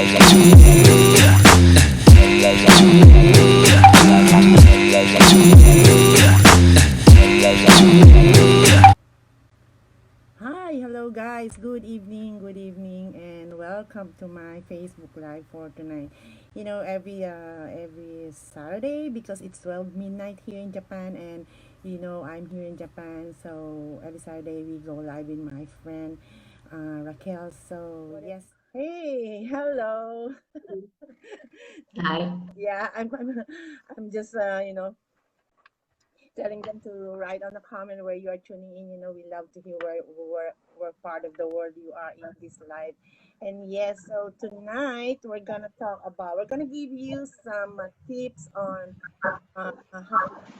Hi, hello guys. Good evening, and welcome to my Facebook Live for tonight. Every Saturday because it's 12 midnight here in Japan, and I'm here in Japan, so every Saturday we go live with my friend Raquel. So yes, hey, hello. Hi. Yeah, I'm just telling them to write on the comment where you are tuning in. We love to hear where part of the world you are in this life. And yes, so tonight we're gonna give you some tips on how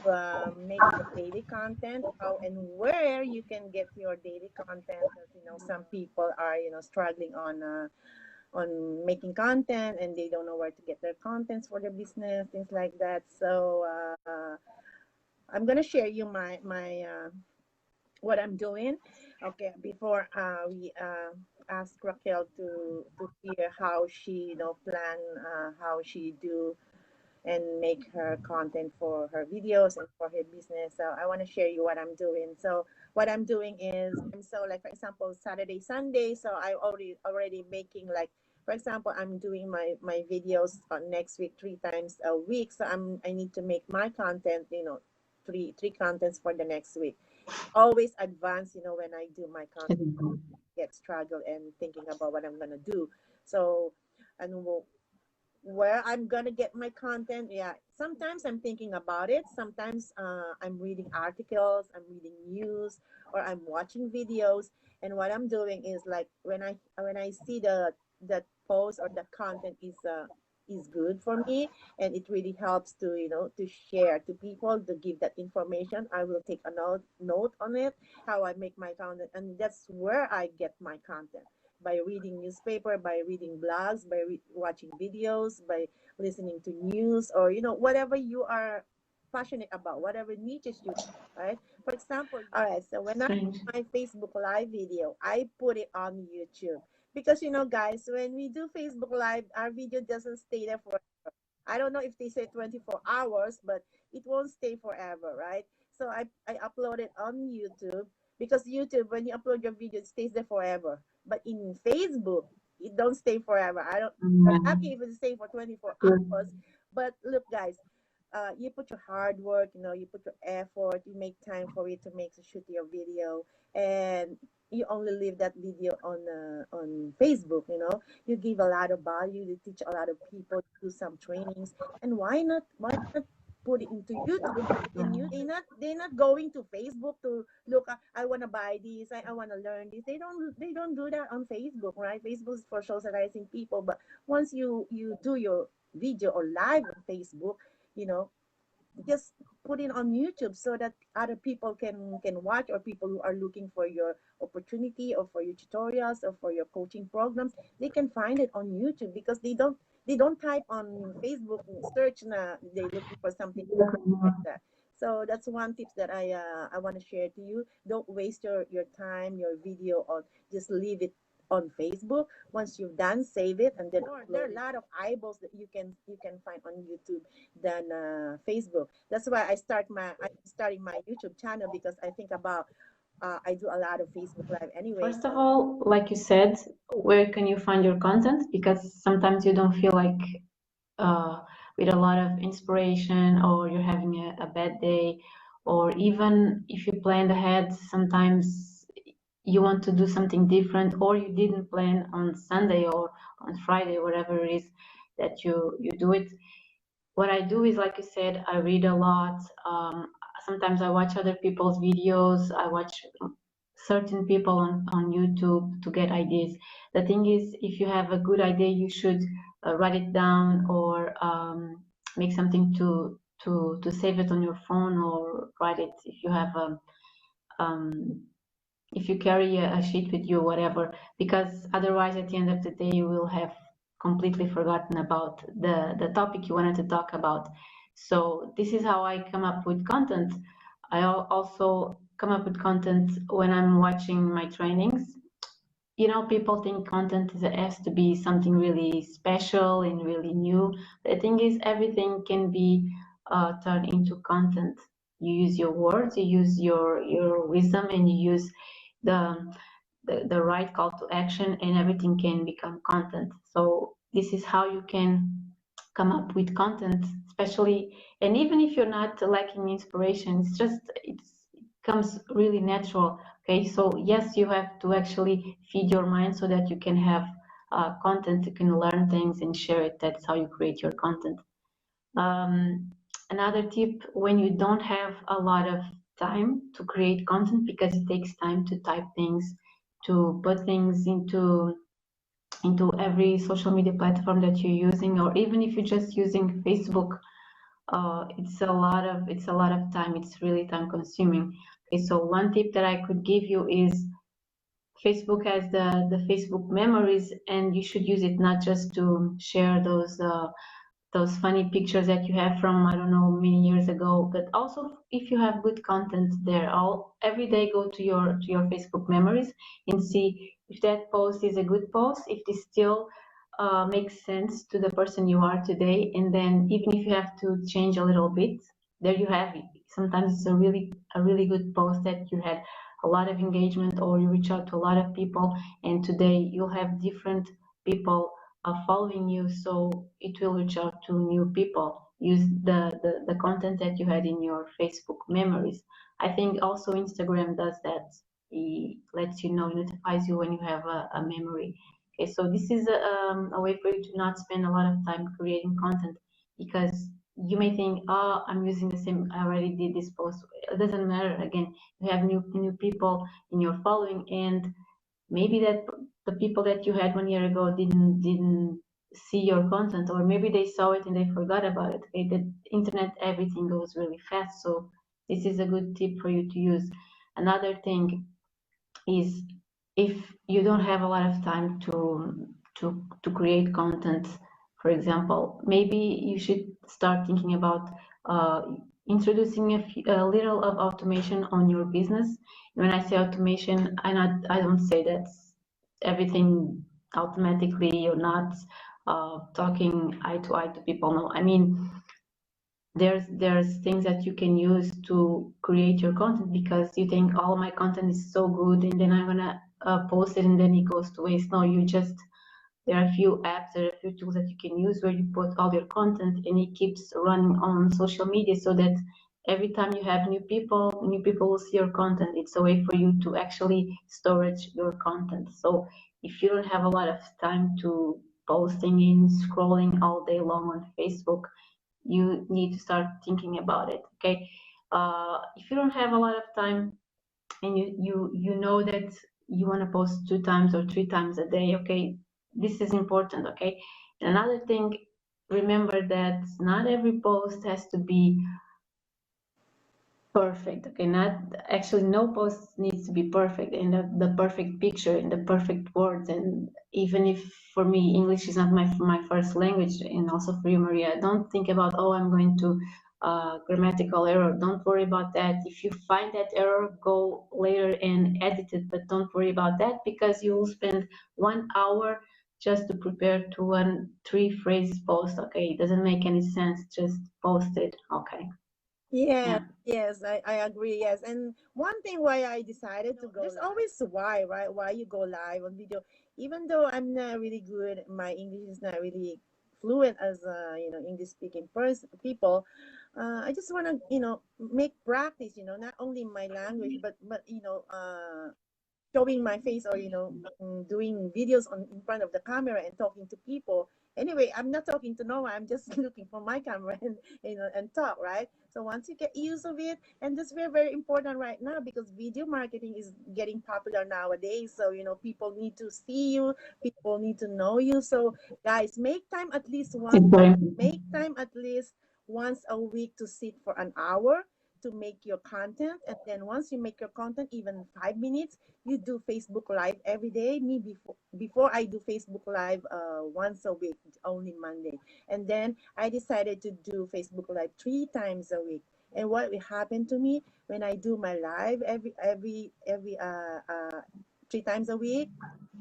to make your daily content, how and where you can get your daily content. Because some people are struggling on making content, and they don't know where to get their contents for their business, things like that. So I'm gonna share you my what I'm doing. Okay, before we ask Raquel to hear how she plan how she do and make her content for her videos and for her business. So I want to share you what I'm doing. So what I'm doing is so like for example Saturday, Sunday. So I already making like for example I'm doing my videos next week 3 times a week. So I need to make my content three contents for the next week. Always advance when I do my content, get struggle and thinking about what I'm gonna do. So and where I'm gonna get my content. Yeah, sometimes I'm thinking about it. Sometimes I'm reading articles, I'm reading news, or I'm watching videos. And what I'm doing is like when I see the post or the content is good for me, and it really helps to to share to people to give that information. I will take a note on it, how I make my content, and that's where I get my content by reading newspaper, by reading blogs, by watching videos, by listening to news, or whatever you are passionate about, whatever niches you have, right? For example, all right. So when I Strange. do my Facebook Live video, I put it on YouTube because guys, when we do Facebook Live, our video doesn't stay there for. I don't know if they say 24 hours, but it won't stay forever, right? So I upload it on YouTube because YouTube, when you upload your video, it stays there forever. But in Facebook, it don't stay forever. I'm happy if it stay for 24 hours. But look, guys, you put your hard work, you put your effort, you make time for it to make to shoot your video, and you only leave that video on Facebook. You give a lot of value, you teach a lot of people, do some trainings, and why not put it into YouTube? And they're not going to Facebook to look. I want to buy this. I want to learn this. They don't do that on Facebook, right? Facebook is for socializing people. But once you do your video or live on Facebook, you know just put it on YouTube so that other people can watch, or people who are looking for your opportunity or for your tutorials or for your coaching programs, they can find it on YouTube because they don't type on Facebook search na they looking for something like that. So that's one tips that I want to share to you. Don't waste your time, your video on just leave it on Facebook. Once you've done, save it, and then there are a lot of eyeballs that you can find on YouTube than Facebook. That's why I'm starting my YouTube channel because I think about I do a lot of Facebook Live anyway. First of all, like you said, where can you find your content? Because sometimes you don't feel like uh, with a lot of inspiration, or you're having a bad day, or even if you planned ahead, sometimes you want to do something different, or you didn't plan on Sunday or on Friday, whatever it is that you do it. What I do is, like you said, I read a lot. Sometimes I watch other people's videos. I watch certain people on YouTube to get ideas. The thing is, if you have a good idea, you should write it down, or make something to save it on your phone, or write it if you have um, if you carry a sheet with you, whatever, because otherwise at the end of the day you will have completely forgotten about the topic you wanted to talk about. So this is how I come up with content. I also come up with content when I'm watching my trainings. you know, people think content has to be something really special and really new. The thing is, everything can be turned into content. You use your words, you use your wisdom, and you use the, the right call to action, and everything can become content. So this is how you can come up with content, especially, and even if you're not lacking inspiration, it's just it comes really natural. Okay, so yes, you have to actually feed your mind so that you can have content, you can learn things and share it. That's how you create your content. um, Another tip: when you don't have a lot of time to create content, because it takes time to type things, to put things into every social media platform that you're using, or even if you're just using Facebook, it's a lot of time. It's really time consuming. Okay, so one tip that I could give you is Facebook has the Facebook memories, and you should use it not just to share those funny pictures that you have from, I don't know, many years ago, but also if you have good content there. All every day go to your Facebook memories and see if that post is a good post, if this still makes sense to the person you are today, and then even if you have to change a little bit, there you have it. Sometimes it's a really good post that you had a lot of engagement, or you reach out to a lot of people, and today you'll have different people following you, so it will reach out to new people. Use the content that you had in your Facebook memories. I think also Instagram does that. It lets you know, notifies you when you have a memory. Okay, so this is a way for you to not spend a lot of time creating content, because you may think, oh, I'm using the same, I already did this post. It doesn't matter. Again, you have new people in your following, and maybe that the people that you had 1 year ago didn't see your content, or maybe they saw it and they forgot about it. Okay, the internet, everything goes really fast, so this is a good tip for you to use. Another thing is, if you don't have a lot of time to create content, for example, maybe you should start thinking about uh, introducing a little of automation on your business. When I say automation, I don't say that everything automatically, you're not talking eye to eye to people. No, I mean, there's things that you can use to create your content, because you think, oh, my content is so good and then I'm gonna post it and then it goes to waste. No, you just, there are a few apps, there are a few tools that you can use where you put all your content and it keeps running on social media, so that every time you have new people will see your content. It's a way for you to actually storage your content. So if you don't have a lot of time to posting and scrolling all day long on Facebook, you need to start thinking about it. Okay, if you don't have a lot of time, and you know that you want to post 2 times or 3 times a day, okay, this is important. Okay, and another thing, remember that not every post has to be perfect. Okay, not actually, no post needs to be perfect, and the perfect picture and the perfect words. And even if, for me, English is not my first language, and also for you, Maria, don't think about, oh, I'm going to grammatical error. Don't worry about that. If you find that error, go later and edit it, but don't worry about that, because you will spend 1 hour just to prepare to one 3 phrase post. Okay, it doesn't make any sense. Just post it. Okay. Yes, Yeah. yes, I agree. Yes. And one thing why I decided to go there's live, always why, right? Why you go live on video. Even though I'm not really good, my English is not really fluent as English speaking people. I just want to, make practice, not only my language, but showing my face, or doing videos in front of the camera and talking to people. Anyway, I'm not talking to no one, I'm just looking for my camera and and talk, right? So once you get used of it, and that's very, very important right now, because video marketing is getting popular nowadays. So people need to see you, people need to know you. So guys, It's very make time at least once a week to sit for an hour to make your content. And then once you make your content, even 5 minutes, you do Facebook Live every day. Me, before I do Facebook Live once a week, only Monday. And then I decided to do Facebook Live 3 times a week. And what will happen to me when I do my live every three times a week,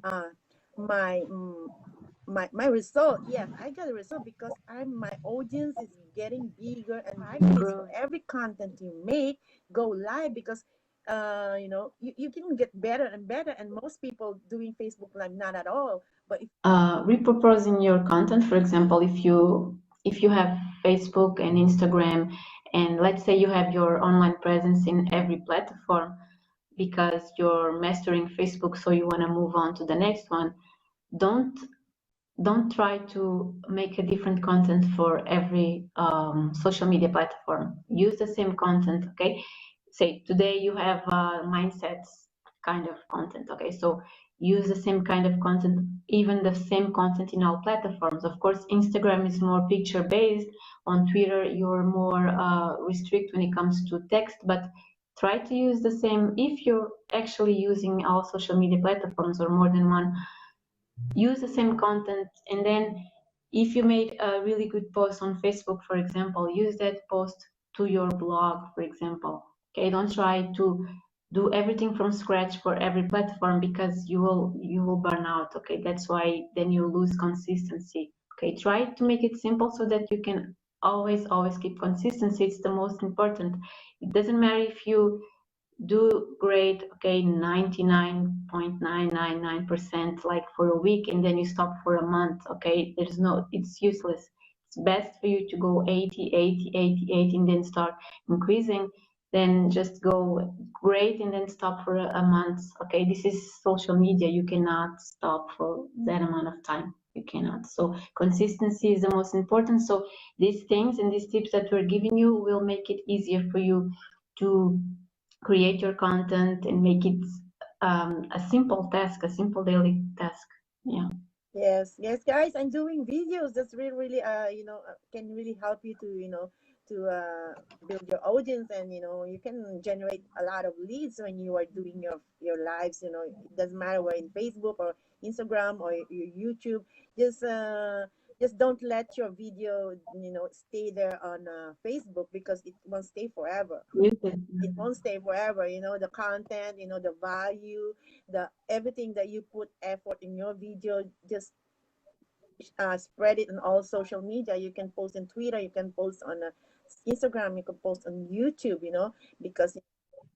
uh, my my result, yes, I got a result because my audience is getting bigger and bigger. So Grow. every content you make, go live, because you can get better and better, and most people doing Facebook Live not at all. But if Repurposing your content, for example, if you have Facebook and Instagram, and let's say you have your online presence in every platform because you're mastering Facebook, so you want to move on to the next one, don't don't try to make a different content for every social media platform. Use the same content, okay? Say today you have mindsets kind of content, okay? So use the same kind of content, even the same content in all platforms. Of course, Instagram is more picture based. On Twitter, you're more restrict when it comes to text, but try to use the same. If you're actually using all social media platforms or more than one, use the same content, and then if you made a really good post on Facebook, for example, use that post to your blog, for example. Okay, don't try to do everything from scratch for every platform, because you will burn out. Okay, that's why then you lose consistency. Okay, try to make it simple so that you can always keep consistency. It's the most important. It doesn't matter if you do great, okay, 99.999% like for a week, and then you stop for a month. Okay, it's useless. It's best for you to go 80 80 80 80 and then start increasing, then just go great and then stop for a month. Okay, this is social media. You cannot stop for that amount of time. You cannot. So consistency is the most important. So these things and these tips that we're giving you will make it easier for you to create your content and make it a simple task, a simple daily task. Yeah. yes, yes, guys, I'm doing videos. That's really, can really help you to, to build your audience, and you can generate a lot of leads when you are doing your lives. It doesn't matter where in Facebook or Instagram or your YouTube. Just just don't let your video, stay there on Facebook, because it won't stay forever. Use it. It won't stay forever. The content, the value, the everything that you put effort in your video, just spread it on all social media. You can post on Twitter, you can post on Instagram, you can post on YouTube, because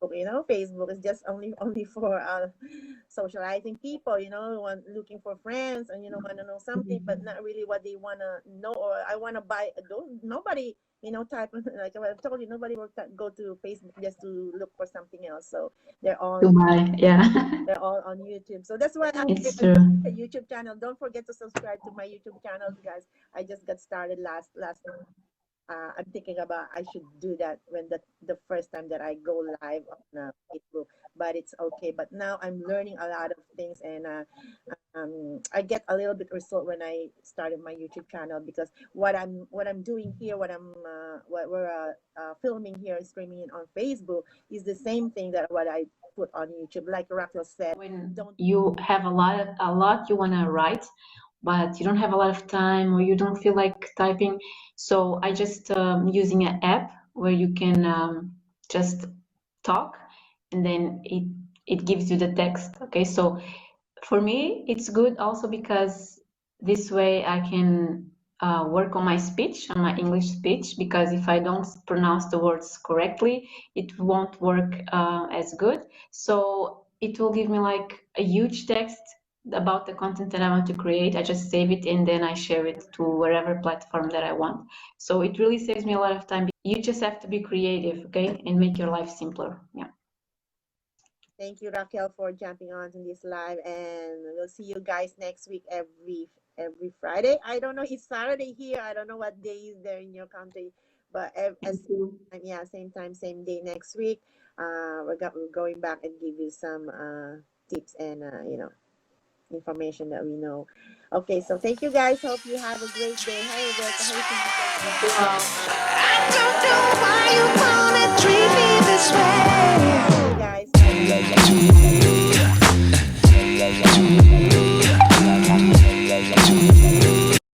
Facebook is just only for socializing people, looking for friends, and want to know something, but not really what they want to know. Or I want to buy. Don't nobody, type like I told you, nobody will go to Facebook just to look for something else. So they're all To buy, yeah. they're all on YouTube. So that's why I It's have true. a YouTube channel. Don't forget to subscribe to my YouTube channel, guys. I just got started last I'm thinking about I should do that when the first time that I go live on Facebook, but it's okay. But now I'm learning a lot of things, and I get a little bit result when I started my YouTube channel, because what I'm doing here, what we're filming here, streaming it on Facebook, is the same thing that what I put on YouTube. Like Racquel said, When don't. you have a lot you want to write, but you don't have a lot of time, or you don't feel like typing, so I just using an app where you can just talk, and then it gives you the text. Okay, so for me it's good also because this way I can work on my speech, on my English speech, because if I don't pronounce the words correctly, it won't work as good. So it will give me like a huge text about the content that I want to create. I just save it and then I share it to wherever platform that I want. So it really saves me a lot of time. You just have to be creative, okay, and make your life simpler. Yeah. Thank you, Raquel, for jumping on to this live, and we'll see you guys next week every Friday. I don't know, it's Saturday here. I don't know what day is there in your country, but Thank you. yeah, same time, same day next week. We're going back and give you some tips and information that we know. Okay, so thank you guys. Hope you have a great day. Hi, Rebecca. Hi, Thank Cindy. you all. I don't know why you wanna treat me this way. Bye, guys.